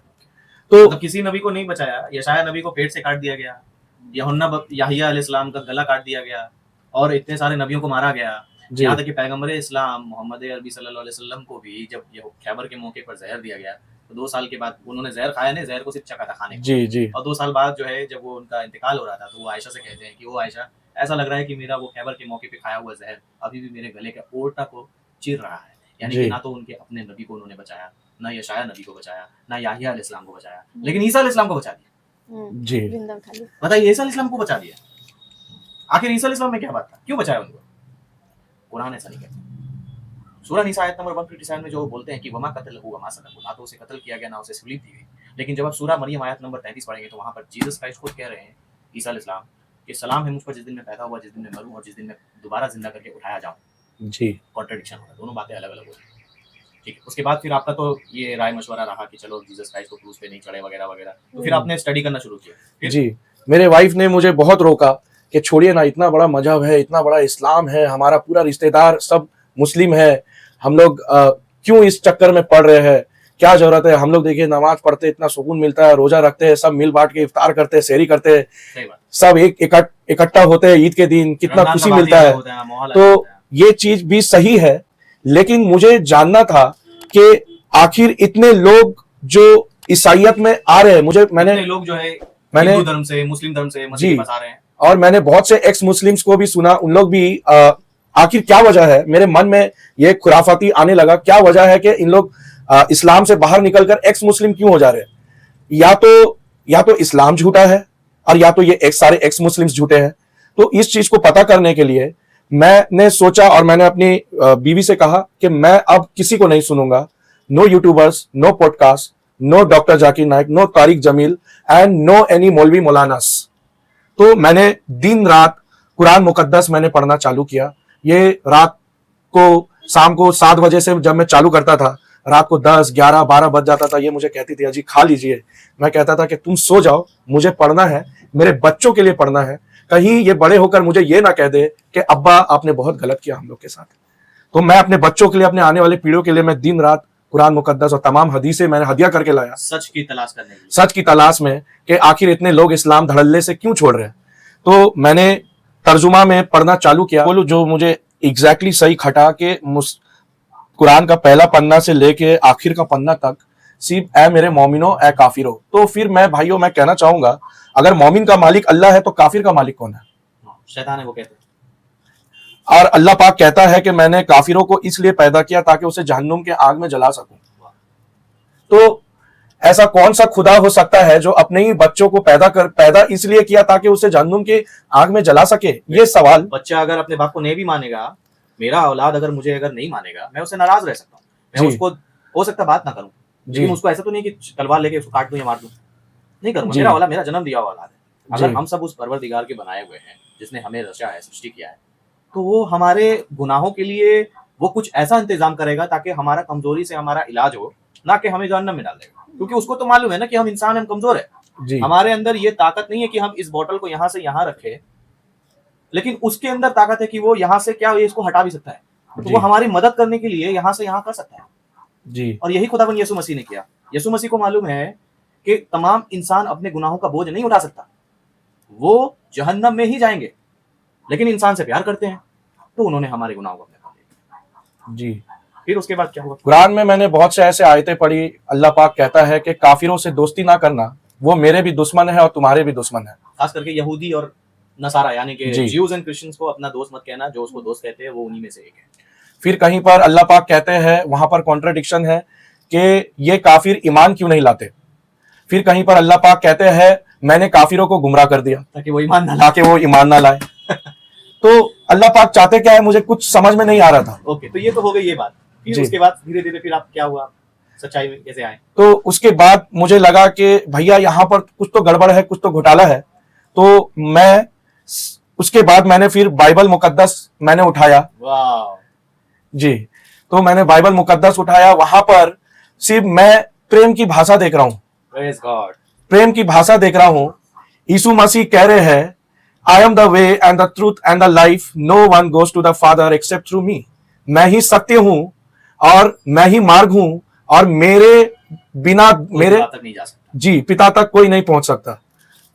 तो मतलब किसी नबी को नहीं बचाया, यशाया नबी को पेट से काट दिया गया, याहिया अलैहिस्सलाम का गला काट दिया गया, और इतने सारे नबियों को मारा गया, जी यहाँ तक कि पैगंबर इस्लाम मोहम्मद अरबी सल्लल्लाहु अलैहि वसल्लम को भी जब ये खैबर के मौके पर जहर दिया गया, तो 2 साल के बाद उन्होंने जहर खाया नहीं, जहर को सिर्फ चखा था खाने को, जी जी और 2 साल बाद जो है जब वो उनका इंतकाल हो रहा था, तो वो आयशा से कहते हैं कि वो आयशा, ऐसा लग रहा है कि मेरा वो खैबर के मौके पे खाया हुआ जहर अभी भी मेरे गले के ओरटा को चीर रहा है। यानी कि जी ना तो उनके अपने नबी को उन्होंने बचाया, ना यशाया नबी को बचाया, ना याहिया अलैहिस्सलाम को बचाया, लेकिन ईसा अलैहिस्सलाम को बचा दिया। जी जिंदा खाली। बताइए, ईसा अलैहिस्सलाम को बचा दिया, आखिर ईसा अलैहिस्सलाम में क्या बात था, क्यों बचाया उनको? कुरान ऐसा नहीं कहता। सूरह निसा आयत नंबर 157 में जो बोलते हैं कि वमा कतलहु वमा सलबहु, ना तो उसे कत्ल किया गया, ना उसे सलीब दी गई। लेकिन जब आप सूरह मरियम आयत नंबर 33 पढ़ेंगे, तो वहां पर जीसस क्राइस्ट खुद कह रहे हैं, ईसा अलैहिस्सलाम, कि सलाम है मुझ पर जिस दिन मैं पैदा हुआ, जिस दिन मैं मरूं और जिस दिन मैं दोबारा जिंदा करके उठाया जाऊं। जी कॉन्ट्रडिक्शन होगा, दोनों बातें अलग अलग होती हैं। ठीक है, उसके बाद फिर आपका तो ये राय मशवरा रहा कि चलो जीसस क्राइस्ट को क्रूस पे नहीं चढ़े वगैरह वगैरह, तो फिर आपने स्टडी करना शुरू किया। फिर जी, मेरे वाइफ ने मुझे बहुत रोका कि छोड़िए ना, इतना बड़ा मजहब है, इतना बड़ा इस्लाम है, हमारा पूरा रिश्तेदार सब मुस्लिम है, हम लोग क्यों इस चक्कर में पड़ रहे हैं, क्या जरूरत है, हम लोग देखिए नमाज पढ़ते इतना सुकून मिलता है, रोजा रखते हैं, सब मिल बांट के इफ्तार करते हैं, सहरी करते हैं, सही बात, सब एक इकट्ठा होते हैं ईद के दिन, कितना रमजान खुशी का बात ही मिलता अलग है। होता है, माहौल अलग तो होता है। ये चीज भी सही है, लेकिन मुझे जानना था कि आखिर इतने लोग जो ईसाइयत में आ रहे हैं, इतने लोग जो है हिंदू धर्म से, मुस्लिम धर्म से मसीह के पास आ रहे हैं, और मैंने बहुत से एक्स मुस्लिम्स को भी सुना, उन लोग भी आखिर क्या वजह है, मेरे मन में ये खुराफाती आने लगा, क्या वजह है कि इन लोग इस्लाम से बाहर निकलकर एक्स मुस्लिम क्यों हो जा रहे हैं? या तो इस्लाम झूठा है, और या तो ये सारे एक्स मुस्लिम्स झूठे हैं। तो इस चीज को पता करने के लिए मैंने सोचा, और मैंने अपनी बीवी से कहा कि मैं अब किसी को नहीं सुनूंगा, no YouTubers, no podcast, no doctor Zakir Naik, no Tariq Jameel and no any मौलवी मौलानास। तो मैंने दिन रात कुरान मुकद्दस मैंने पढ़ना चालू किया। ये रात को शाम को 7 बजे से जब मैं चालू करता था, रात को 10, 11, 12 बज जाता था। ये मुझे कहती थी, अजी खा लीजिए। मैं कहता था कि तुम सो जाओ, मुझे पढ़ना है, मेरे बच्चों के लिए पढ़ना है, कहीं ये बड़े होकर मुझे ये ना कह दे कि अब्बा आपने बहुत गलत किया हम लोग के साथ। तो मैं अपने बच्चों के लिए, अपने आने वाले पीढ़ियों के लिए मैं दिन रात कुरान मुकद्दस और तमाम हदीसें मैंने हदिया करके लाया, सच की तलाश करने के लिए, सच की तलाश में कि आखिर इतने लोग इस्लाम धड़ल्ले से क्यों छोड़ रहे हैं। तो मैंने तर्जुमा में पढ़ना चालू किया, बोलो जो मुझे एग्जैक्टली सही खटा कि कुरान का पहला पन्ना से लेके आखिर का पन्ना तक सिर्फ ए मेरे मोमिनो ए काफिरो। तो फिर मैं भाइयों मैं कहना चाहूंगा, अगर मोमिन का मालिक अल्लाह है तो काफिर का मालिक कौन है? शैतान है, वो कहते हैं। और अल्लाह पाक कहता है कि मैंने काफिरों को इसलिए पैदा किया ताकि उसे जहन्नुम के आग में जला सकूं। तो ऐसा कौन सा खुदा हो सकता है जो अपने ही बच्चों को पैदा इसलिए किया ताकि उसे जहन्नुम के आग में जला सके? ये सवाल। बच्चा अगर अपने बाप को नहीं भी मानेगा, मेरा औलाद अगर मुझे अगर नहीं मानेगा, मैं उससे नाराज रह सकता हूँ, मैं उसको हो सकता बात ना करूं, लेकिन उसको ऐसा तो नहीं कि तलवार लेके उसको काट दूं या मार दूं, नहीं करूंगा। मेरा औलाद, मेरा जन्म दिया औलाद है। अगर हम सब उस परवरदिगार के बनाए हुए हैं जिसने हमें रचा है, सृष्टि किया है, तो वो हमारे गुनाहों के लिए वो कुछ ऐसा इंतजाम करेगा ताकि हमारा कमजोरी से हमारा इलाज हो, ना कि हमें जहन्नम में डाल देगा। क्योंकि उसको तो मालूम है ना कि हम इंसान, हम कमजोर है, हमारे अंदर ये ताकत नहीं है कि हम इस बोतल को यहाँ से यहाँ रखें, लेकिन उसके अंदर ताकत है कि वो यहाँ से क्या इसको हटा भी सकता है। तो वो हमारी मदद करने के लिए यहाँ से यहाँ कर सकता है जी। और यही खुदाबंद यीशु मसीह ने किया। यीशु मसीह को मालूम है कि तमाम इंसान अपने गुनाहों का बोझ नहीं उठा सकता, वो जहन्नम में ही जाएंगे। लेकिन इंसान से प्यार करते हैं, तो उन्होंने हमारे गुनाहों को अपने पास ले लिया। जी। फिर उसके बाद क्या हुआ? कुरान में मैंने बहुत से ऐसे आयतें पढ़ी, अल्लाह पाक कहता है कि काफिरों से दोस्ती ना करना, वो मेरे भी दुश्मन है और तुम्हारे भी दुश्मन है। खास करके यहूदी और नसारा यानी कि जी। ज्यूज एंड क्रिश्चियंस को अपना दोस्त मत कहना, जो उसको दोस्त कहते हैं वो उन्हीं में से एक है। फिर कहीं पर अल्लाह पाक कहते हैं, वहां पर कॉन्ट्रडिक्शन है कि ये काफिर ईमान क्यों नहीं लाते। फिर कहीं पर अल्लाह पाक कहते हैं मैंने काफिरों को गुमराह कर दिया ताकि वो ईमान ना लाए। ताकि वो ईमान ना लाए। तो अल्लाह पाक चाहते क्या है, मुझे कुछ समझ में नहीं आ रहा था। ओके, तो ये तो हो गई ये बात। फिर जी। उसके बाद धीरे धीरे फिर आप क्या हुआ, सच्चाई में कैसे आए? तो उसके बाद मुझे लगा कि भैया यहाँ पर कुछ तो गड़बड़ है, कुछ तो घोटाला है। तो मैं उसके बाद मैंने फिर बाइबल मुकद्दस मैंने उठाया। वाह। जी। तो मैंने बाइबल मुकद्दस उठाया, वहां पर सिर्फ मैं प्रेम की भाषा देख रहा हूँ, प्रेज गॉड। प्रेम की भाषा देख रहा हूँ। यीशु मसीह कह रहे हैं I am the way and the truth and the life, no one goes to the father except through me. मैं ही सत्य हूं और मैं ही मार्ग हूं और मेरे बिना मेरे तक नहीं जा सकता। जी पिता तक कोई नहीं पहुंच सकता।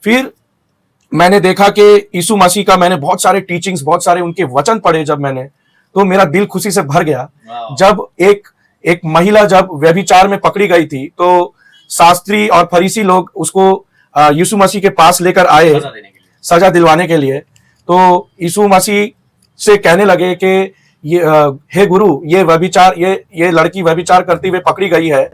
फिर मैंने देखा कि यीशु मसीह का मैंने बहुत सारे टीचिंग्स, बहुत सारे उनके वचन पढ़े जब मैंने, तो मेरा दिल खुशी से भर गया। वाह। जब एक महिला जब व्यभिचार में पकड़ी गई थी, तो शास्त्री और फरीसी लोग उसको यीशु मसीह के पास लेकर आए सजा देने के लिए। सजा दिलवाने के लिए। तो यीशु मसीह से कहने लगे कि ये हे गुरु, ये व्यभिचार, ये लड़की व्यभिचार करते हुए पकड़ी गई है,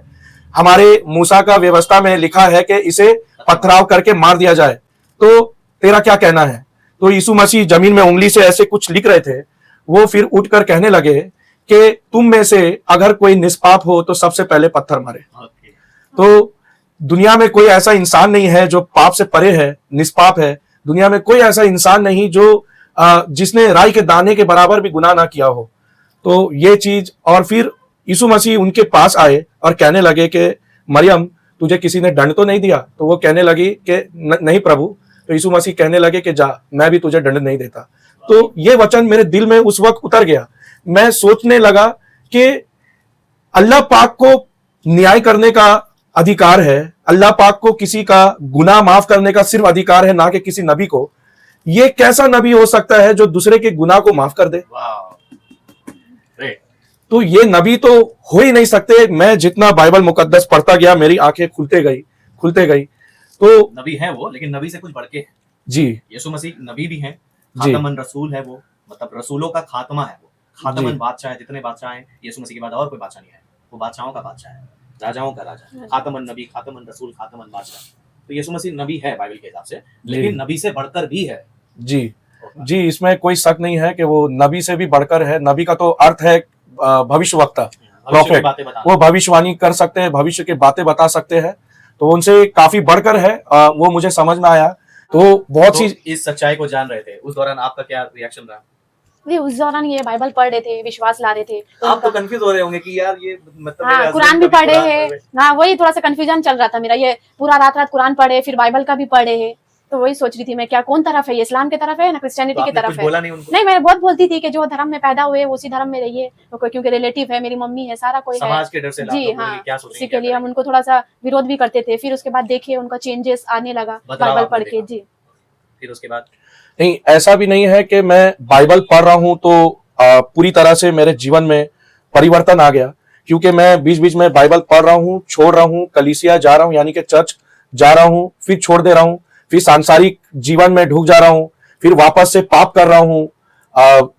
हमारे मूसा का व्यवस्था में लिखा है कि इसे पथराव करके मार दिया जाए, तो तेरा क्या कहना है। तो यीशु मसीह जमीन में उंगली से ऐसे कुछ लिख रहे थे। वो फिर उठकर कहने लगे कि तुम में से अगर कोई निष्पाप हो तो सबसे पहले पत्थर मारे। ओके। तो दुनिया में कोई ऐसा इंसान नहीं है जो पाप से परे है, निष्पाप है। दुनिया में कोई ऐसा इंसान नहीं जो जिसने राई के दाने के बराबर भी गुनाह ना किया हो। तो ये चीज, और फिर यीशु मसीह उनके पास आए और कहने लगे कि मरियम, तुझे किसी ने दंड तो नहीं दिया। तो वो कहने लगी कि नहीं प्रभु। तो यीशु मसीह कहने लगे कि जा, मैं भी तुझे दंड नहीं देता। तो ये वचन मेरे दिल में उस वक्त उतर गया। मैं सोचने लगा कि अल्लाह पाक को न्याय करने का अधिकार है, अल्लाह पाक को किसी का गुनाह माफ करने का सिर्फ अधिकार है, ना कि किसी नबी को। ये कैसा नबी हो सकता है जो दूसरे के गुनाह को माफ कर दे। तो ये नबी तो हो ही नहीं सकते। मैं जितना बाइबल मुकद्दस पढ़ता गया, मेरी आंखें खुलते गई। तो नबी है वो, लेकिन नबी से कुछ बढ़ के है। जी। यीशु मसीह नबी भी हैं, जी। खातमन रसूल है वो, मतलब रसूलों का खात्मा है वो। जी। खातमन बादशाह है, जितने बादशाह हैं यीशु मसीह के बाद और कोई बादशाह नहीं है। वो बादशाहों का बादशाह है, राजाओं का राजा। खातमन नबी, खातमन रसूल, खातमन बादशाह। तो यीशु मसीह नबी है बाइबल के हिसाब से, लेकिन नबी से बढ़कर भी है। जी, इसमें कोई शक नहीं है कि वो नबी से भी बढ़कर है। नबी का तो अर्थ है भविष्यवक्ता, प्रॉफेट। वो भविष्यवाणी कर सकते हैं, भविष्य की बातें बता सकते हैं। तो उनसे काफी बढ़कर है, वो मुझे समझ में आया। तो बहुत सी इस सच्चाई को जान रहे थे, उस दौरान आपका क्या रिएक्शन रहा? वे उस दौरान ये बाइबल पढ़ रहे थे, विश्वास ला रहे थे। तो आप तो कंफ्यूज हो रहे होंगे कि यार ये मतलब हाँ, कुरान भी पढ़े हैं। हाँ, वही थोड़ा सा कंफ्यूजन चल रहा था मेरा। ये पूरा रात कुरान पढ़े, फिर बाइबल का भी पढ़े है। तो वही सोच रही थी मैं, क्या कौन तरफ है, ये इस्लाम की तरफ है ना क्रिश्चियनिटी की तरफ है। बोला नहीं उनको? नहीं, मैं बहुत बोलती थी कि जो धर्म में पैदा हुए उसी धर्म में रहिए, क्योंकि रिलेटिव है, मेरी मम्मी है, सारा कोई है। समाज के डर से जी हाँ, क्या सोचेंगे, इसी के लिए हम उनको थोड़ा सा विरोध भी करते थे। फिर उसके बाद देखिए उनका चेंजेस आने लगा बाइबल पढ़ के। जी। फिर उसके बाद नहीं, ऐसा भी नहीं है कि मैं बाइबल पढ़ रहा हूं तो पूरी तरह से मेरे जीवन में परिवर्तन आ गया, क्योंकि मैं बीच बीच में बाइबल पढ़ रहा हूं, छोड़ रहा हूं, कलीसिया जा रहा हूं यानी कि चर्च जा रहा हूं, फिर छोड़ दे रहा हूं, फिर सांसारिक जीवन में ढुक जा रहा हूं, फिर वापस से पाप कर रहा हूं,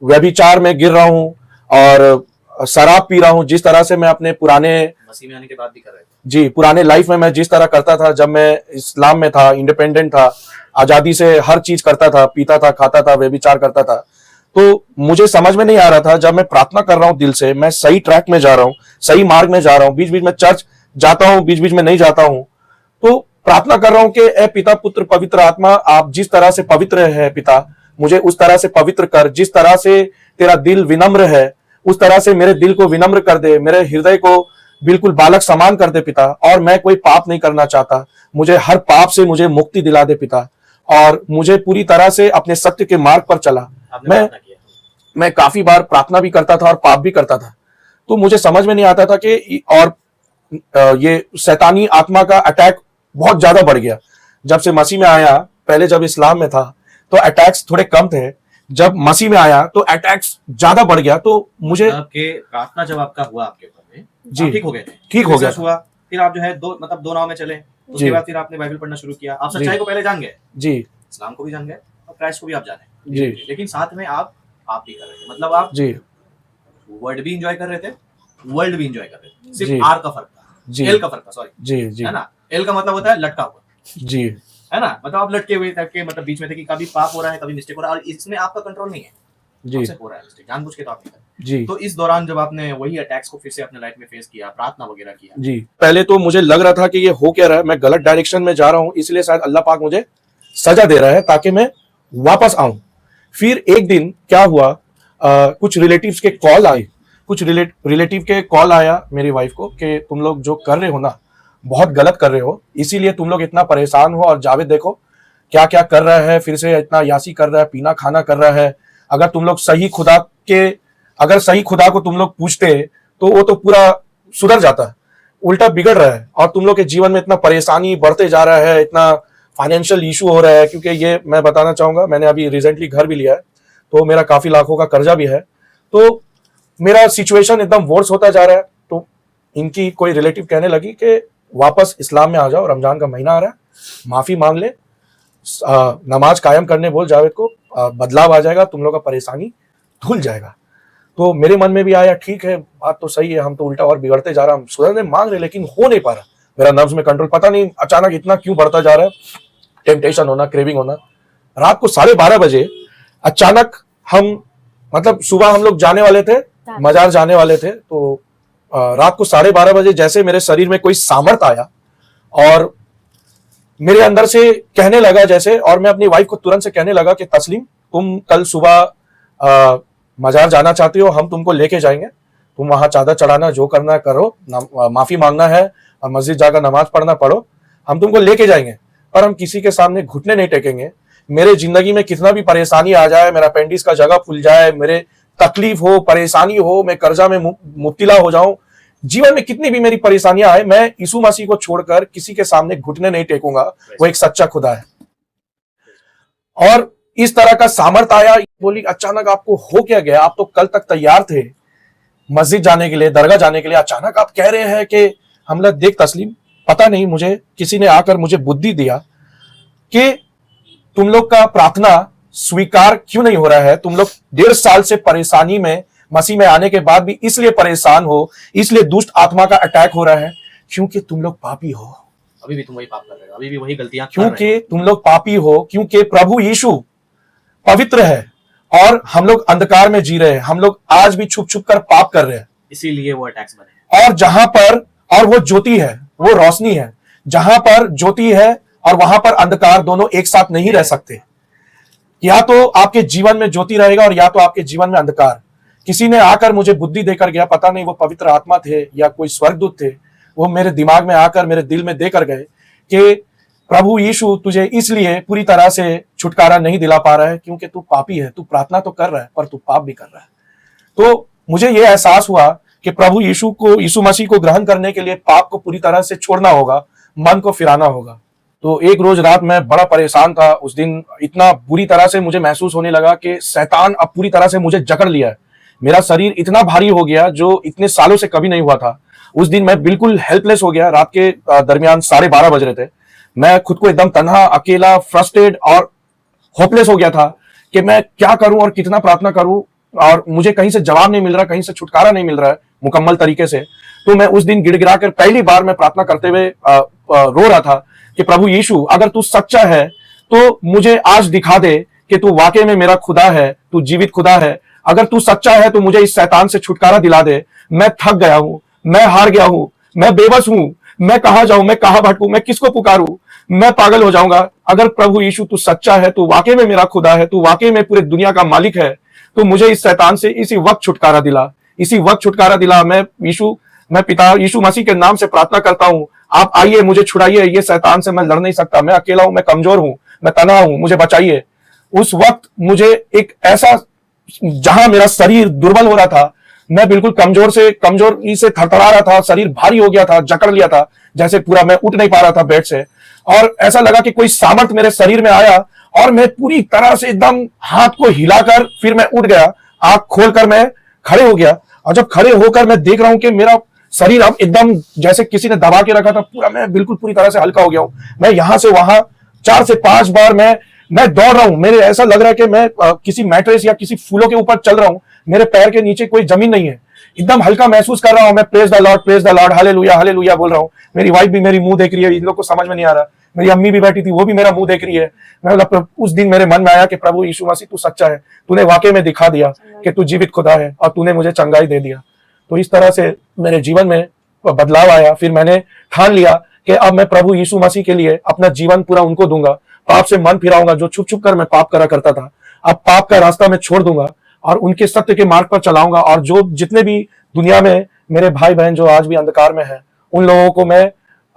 व्यभिचार में गिर रहा हूं और शराब पी रहा हूं, जिस तरह से मैं अपने पुराने मसीह में आने के बाद भी कर रहे थे। जी, पुराने लाइफ में मैं जिस तरह करता था, जब मैं इस्लाम में था, इंडिपेंडेंट था, आजादी से हर चीज करता था, पीता था, खाता था, व्यभिचार करता था। तो मुझे समझ में नहीं आ रहा था, जब मैं प्रार्थना कर रहा हूं दिल से, मैं सही ट्रैक में जा रहा हूं, सही मार्ग में जा रहा हूं, बीच बीच में चर्च जाता हूं, बीच बीच में नहीं जाता हूं, तो प्रार्थना कर रहा हूं कि ए पिता पुत्र पवित्र आत्मा, आप जिस तरह से पवित्र है पिता, मुझे उस तरह से पवित्र कर, जिस तरह से तेरा दिल विनम्र है उस तरह से मेरे दिल को विनम्र कर दे, मेरे हृदय को बिल्कुल बालक समान कर दे पिता। और मैं कोई पाप नहीं करना चाहता, मुझे हर पाप से मुझे मुक्ति दिला दे पिता, और मुझे पूरी तरह से अपने सत्य के मार्ग पर चला। मैं काफी बार प्रार्थना भी करता था और पाप भी करता था। तो मुझे समझ में नहीं आता था कि और ये शैतानी आत्मा का अटैक बहुत ज्यादा बढ़ गया जब से मसीह में आया। पहले जब इस्लाम में था तो अटैक्स थोड़े कम थे, जब मसीह में आया तो अटैक्स ज्यादा बढ़ गया, तो मुझे आपके प्रार्थना जब आपका हुआ आपके ऊपर में, जी, आप ठीक हो गए थे, ठीक हो गया रिसर्च हुआ, फिर आप जो है दो नाव में चले, उसके जी। बाद फिर आपने बाइबल पढ़ना शुरू किया, आप जी। सच्चाई को पहले जान गए, जी इस्लाम को भी जान गए और क्राइस्ट को भी आप जाने, जी लेकिन साथ में आप भी कर रहे थे, मतलब आप जी वर्ड भी इंजॉय कर रहे थे, वर्ल्ड भी इंजॉय कर रहे थे, जी। सिर्फ आर का फर्क था, जी एल का फर्क था, सॉरी, जी जी है ना। एल का मतलब होता है लटका हुआ, जी है ना, मतलब आप लटके हुए तक के मतलब बीच में थे कि कभी पाप हो रहा है, कभी मिस्टेक हो रहा है, और इसमें आपका कंट्रोल नहीं है, जी आपसे हो रहा है मिस्टेक, जानबूझ के तो आप नहीं कर रहे। जी तो इस दौरान जब आपने वही अटैक्स को फिर से अपने लाइफ में फेस किया, प्रार्थना वगैरह किया, जी। पहले तो मुझे लग रहा था कि ये हो क्या रहा है, मैं गलत डायरेक्शन में जा रहा हूँ, इसलिए शायद अल्लाह पाक मुझे सजा दे रहा है ताकि मैं वापस आऊं। फिर एक दिन क्या हुआ, कुछ रिलेटिव्स के कॉल आए, कुछ रिलेटिव के कॉल आया मेरी वाइफ को कि तुम लोग जो कर रहे हो ना बहुत गलत कर रहे हो, इसीलिए तुम लोग इतना परेशान हो, और जावेद देखो क्या क्या कर रहा है, फिर से इतना यासी कर रहा है, पीना खाना कर रहा है। अगर तुम लोग सही खुदा को तुम लोग पूछते तो वो तो पूरा सुधर जाता, उल्टा बिगड़ रहा है, और तुम लोग के जीवन में इतना परेशानी बढ़ते जा रहा है, इतना फाइनेंशियल इशू हो रहा है। क्योंकि ये मैं बताना चाहूंगा, मैंने अभी रिसेंटली घर भी लिया है, तो मेरा काफी लाखों का कर्जा भी है, तो मेरा सिचुएशन एकदम वर्स होता जा रहा है। तो इनकी कोई रिलेटिव कहने लगी कि वापस इस्लाम में आ जाओ, रमजान का महीना आ रहा है, माफी मांग ले, नमाज कायम करने बोल जावेद को, बदलाव आ जाएगा, तुम लोग का परेशानी धुल जाएगा। तो मेरे मन में भी आया ठीक है, बात तो सही है, हम तो उल्टा और बिगड़ते जा रहा, हम सुधरने मांग रहे लेकिन हो नहीं पा रहा, मेरा नर्व्स में कंट्रोल पता नहीं अचानक इतना क्यों बढ़ता जा रहा है, टेम्पटेशन होना, क्रेविंग होना। रात को 12:30 बजे अचानक हम, मतलब सुबह हम लोग जाने वाले थे, मजार जाने वाले थे, तो रात को 12:30 बजे जैसे मेरे शरीर में कोई सामर्थ आया और मेरे अंदर से कहने लगा जैसे, और मैं अपनी वाइफ को तुरंत से कहने लगा कि तस्लीम तुम कल सुबह मजार जाना चाहती हो, हम तुमको लेके जाएंगे, तुम वहां चादर चढ़ाना, जो करना है करो, माफी मांगना है और मस्जिद जाकर नमाज पढ़ना पढ़ो, हम तुमको लेके जाएंगे, पर हम किसी के सामने घुटने नहीं टेकेंगे। मेरे जिंदगी में कितना भी परेशानी आ जाए, मेरा अपेंडिक्स का जगह फूल जाए, मेरे तकलीफ हो, परेशानी हो, मैं कर्जा में मुब्तला हो जाऊं, जीवन में कितनी भी मेरी परेशानियां आए, मैं यीशु मसीह को छोड़कर किसी के सामने घुटने नहीं टेकूंगा, वो एक सच्चा खुदा है। और इस तरह का सामर्थ आया। बोली अचानक आपको हो क्या गया, आप तो कल तक तैयार थे मस्जिद जाने के लिए, दरगाह जाने के लिए, अचानक आप कह रहे हैं कि हम लोग, देख तस्लीम, पता नहीं मुझे किसी ने आकर मुझे बुद्धि दिया कि तुम लोग का प्रार्थना स्वीकार क्यों नहीं हो रहा है, तुम लोग 1.5 साल से परेशानी में, मसीह में आने के बाद भी इसलिए परेशान हो, इसलिए दुष्ट आत्मा का अटैक हो रहा है क्योंकि तुम लोग पापी हो, अभी भी तुम वही पाप कर रहे हो, अभी भी वही गलतियां कर रहे हो। क्योंकि तुम लोग पापी हो, क्योंकि प्रभु यीशु पवित्र है और हम लोग अंधकार में जी रहे हैं, हम लोग आज भी छुप छुप कर पाप कर रहे हैं, इसीलिए वो अटैक्स बने। और जहां पर, और वो ज्योति है, वो रोशनी है, जहां पर ज्योति है और वहां पर अंधकार, दोनों एक साथ नहीं रह सकते। या तो आपके जीवन में ज्योति रहेगा और या तो आपके जीवन में अंधकार। किसी ने आकर मुझे बुद्धि देकर गया, पता नहीं वो पवित्र आत्मा थे या कोई स्वर्गदूत थे, वो मेरे दिमाग में आकर मेरे दिल में देकर गए कि प्रभु यीशु तुझे इसलिए पूरी तरह से छुटकारा नहीं दिला पा रहा है क्योंकि तू पापी है, तू प्रार्थना तो कर रहा है पर तू पाप भी कर रहा है। तो मुझे यह एहसास हुआ कि प्रभु यीशु मसीह को ग्रहण करने के लिए पाप को पूरी तरह से छोड़ना होगा, मन को फिराना होगा। तो एक रोज रात मैं बड़ा परेशान था, उस दिन इतना बुरी तरह से मुझे महसूस होने लगा कि शैतान अब पूरी तरह से मुझे जकड़ लिया है, मेरा शरीर इतना भारी हो गया जो इतने सालों से कभी नहीं हुआ था। उस दिन मैं बिल्कुल हेल्पलेस हो गया, रात के दरमियान 12:30 बज रहे थे, मैं खुद को एकदम तन्हा, अकेला, फ्रस्ट्रेटेड और होपलेस हो गया था कि मैं क्या करूं और कितना प्रार्थना करूं, और मुझे कहीं से जवाब नहीं मिल रहा, कहीं से छुटकारा नहीं मिल रहा है मुकम्मल तरीके से। तो मैं उस दिन गिड़गिड़ा कर पहली बार मैं प्रार्थना करते हुए रो रहा था कि प्रभु यीशु अगर तू सच्चा है तो मुझे आज दिखा दे कि तू वाकई में मेरा खुदा है, तू जीवित खुदा है। अगर तू सच्चा है तो मुझे इस शैतान से छुटकारा दिला दे। मैं थक गया हूं, मैं हार गया हूं, मैं बेबस हूं, मैं कहां जाऊं, मैं कहां भटकूं, मैं किसको पुकारूं, मैं पागल हो जाऊंगा। अगर प्रभु यीशु तू सच्चा है, तू वाकई में मेरा खुदा है, तू वाकई में पूरे दुनिया का मालिक है, तो मुझे इस शैतान से इसी वक्त छुटकारा दिला, इसी वक्त छुटकारा दिला। मैं पिता यीशु मसीह के नाम से प्रार्थना करता हूं, आप आइए, मुझे छुड़ाइए, ये शैतान से मैं लड़ नहीं सकता, मैं अकेला हूं, मैं कमजोर हूं, मैं तना हूं, मुझे बचाइए। उस वक्त मुझे एक ऐसा, जहां मेरा शरीर दुर्बल हो रहा था, मैं बिल्कुल कमजोरी से थरथरा रहा था, शरीर भारी हो गया था, जकड़ लिया था, जैसे पूरा मैं उठ नहीं पा रहा था बेड से, और ऐसा लगा कि कोई सामर्थ मेरे शरीर में आया और मैं पूरी तरह से एकदम हाथ को हिलाकर फिर मैं उठ गया, आंख खोलकर मैं खड़े हो गया। और जब खड़े होकर मैं देख रहा हूं कि मेरा शरीर अब एकदम जैसे किसी ने दबा के रखा था, पूरा मैं बिल्कुल पूरी तरह से हल्का हो गया हूं। मैं यहां से वहां 4 से 5 बार मैं दौड़ रहा हूं। मेरे ऐसा लग रहा है कि मैं किसी मैट्रेस या किसी फूलों के ऊपर चल रहा हूं, मेरे पैर के नीचे कोई जमीन नहीं है। एकदम हल्का महसूस कर रहा हूं। मैं प्रेज द लॉर्ड, हालेलुया बोल रहा हूं। मेरी वाइफ भी मेरी मुंह देख रही है, इन लोग को समझ में नहीं आ रहा। मेरी अम्मी भी बैठी थी, वो भी मेरा मुंह देख रही है। मैं बोला, उस दिन मेरे मन में आया कि प्रभु यीशु मसीह तू सच्चा है, तूने वाकई में दिखा दिया कि तू जीवित खुदा है और तूने मुझे चंगाई दे दिया। तो इस तरह से मेरे जीवन में बदलाव आया। फिर मैंने ठान लिया कि अब मैं प्रभु यीशु मसीह के लिए अपना जीवन पूरा उनको दूंगा, पाप से मन फिराऊंगा। जो छुप छुप कर मैं पाप करा करता था, अब पाप का रास्ता मैं छोड़ दूंगा और उनके सत्य के मार्ग पर चलाऊंगा। और जो जितने भी दुनिया में मेरे भाई बहन जो आज भी अंधकार में है, उन लोगों को मैं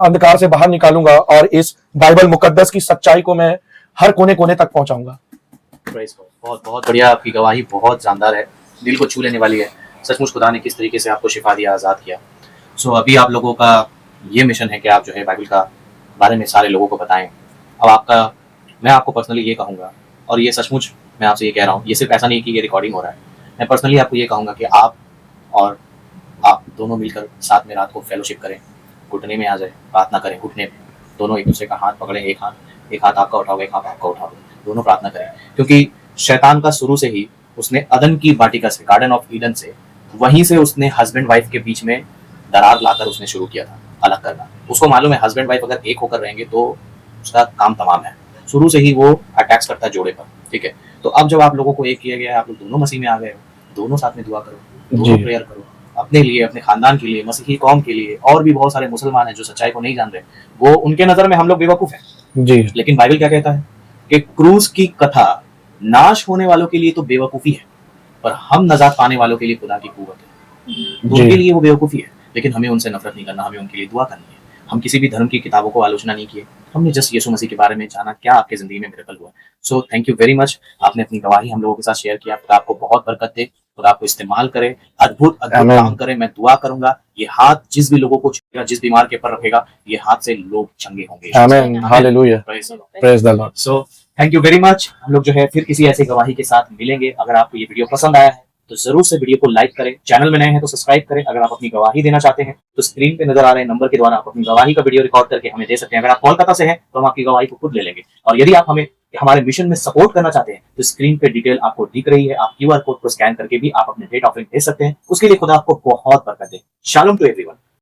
अंधकार से बाहर निकालूंगा और इस बाइबल मुकद्दस की सच्चाई को मैं हर कोने कोने तक पहुंचाऊंगा। बहुत बहुत बढ़िया, आपकी गवाही बहुत शानदार है, दिल को छू लेने वाली है। सचमुच खुदा ने किस तरीके से आपको शिफा दिया, आज़ाद किया। सो अभी आप लोगों का ये मिशन है कि आप जो है बाइबल का बारे में सारे लोगों को बताएं। अब मैं आपको पर्सनली ये कहूँगा, और ये सचमुच मैं आपसे ये कह रहा हूँ, ये सिर्फ ऐसा नहीं कि ये रिकॉर्डिंग हो रहा है, मैं पर्सनली आपको ये कहूँगा कि आप और आप दोनों मिलकर साथ में रात को फेलोशिप करें, घुटने में आ जाए, प्रार्थना करें, घुटने में दोनों एक दूसरे का हाथ पकड़ें, एक हाथ आपका उठाओगे, एक हाथ आपका उठाओगे, दोनों प्रार्थना करें। क्योंकि शैतान का शुरू से ही उसने अदन की वाटिका से, गार्डन ऑफ ईडन से, वहीं से उसने हस्बैंड वाइफ के बीच में दरार लाकर उसने शुरू किया था अलग करना। उसको मालूम है हस्बैंड वाइफ अगर एक होकर रहेंगे तो उसका काम तमाम है। शुरू से ही वो अटैक्स करता है जोड़े पर, ठीक है। तो अब जब आप लोगों को एक किया गया है, आप लोग दोनों मसीह में आ गए हो, दोनों साथ में दुआ करो, दोनों प्रेयर करो अपने लिए, अपने खानदान के लिए, मसीही कौम के लिए। और भी बहुत सारे मुसलमान हैं जो सच्चाई को नहीं जान रहे, वो उनके नजर में हम लोग बेवकूफ हैं जी। लेकिन बाइबल क्या कहता है कि क्रूस की कथा नाश होने वालों के लिए तो बेवकूफी है, पर हम नजात पाने वालों के लिए खुदा की कुव्वत है। तो उनके लिए वो बेवकूफी है, लेकिन हमें उनसे नफरत नहीं करना, हमें उनके लिए दुआ करनी है। हम किसी भी धर्म की किताबों को आलोचना नहीं किए, हमने जस्ट यीशु मसीह के बारे में जाना, क्या आपके जिंदगी में मिरेकल हुआ। So thank you very much, आपने अपनी गवाही हम लोगों के साथ शेयर किया। खुदा आपको बहुत बरकत दे, खुदा आपको इस्तेमाल करे, अद्भुत काम करे। मैं दुआ करूंगा ये हाथ जिस भी लोगों को छुएगा, जिस बीमार के ऊपर रखेगा, ये हाथ से लोग चंगे होंगे। आमीन, hallelujah, praise the Lord. So thank you very much. हम लोग जो है फिर किसी ऐसी गवाही के साथ मिलेंगे। अगर आपको ये वीडियो पसंद आया है तो जरूर से वीडियो को लाइक करें, चैनल में नए हैं तो सब्सक्राइब करें। अगर आप अपनी गवाही देना चाहते हैं तो स्क्रीन पे नजर आ रहे नंबर के द्वारा आप अपनी गवाही का वीडियो रिकॉर्ड करके हमें दे सकते हैं। अगर आप कोलकाता से हैं तो हम आपकी गवाही को खुद ले लेंगे। और यदि आप हमें हमारे मिशन में सपोर्ट करना चाहते हैं तो स्क्रीन पे डिटेल आपको दिख रही है, आप QR कोड को स्कैन करके भी आप अपने डेट ऑफरिंग दे सकते हैं। उसके लिए खुदा आपको बहुत बरकत दे। Shalom to everyone.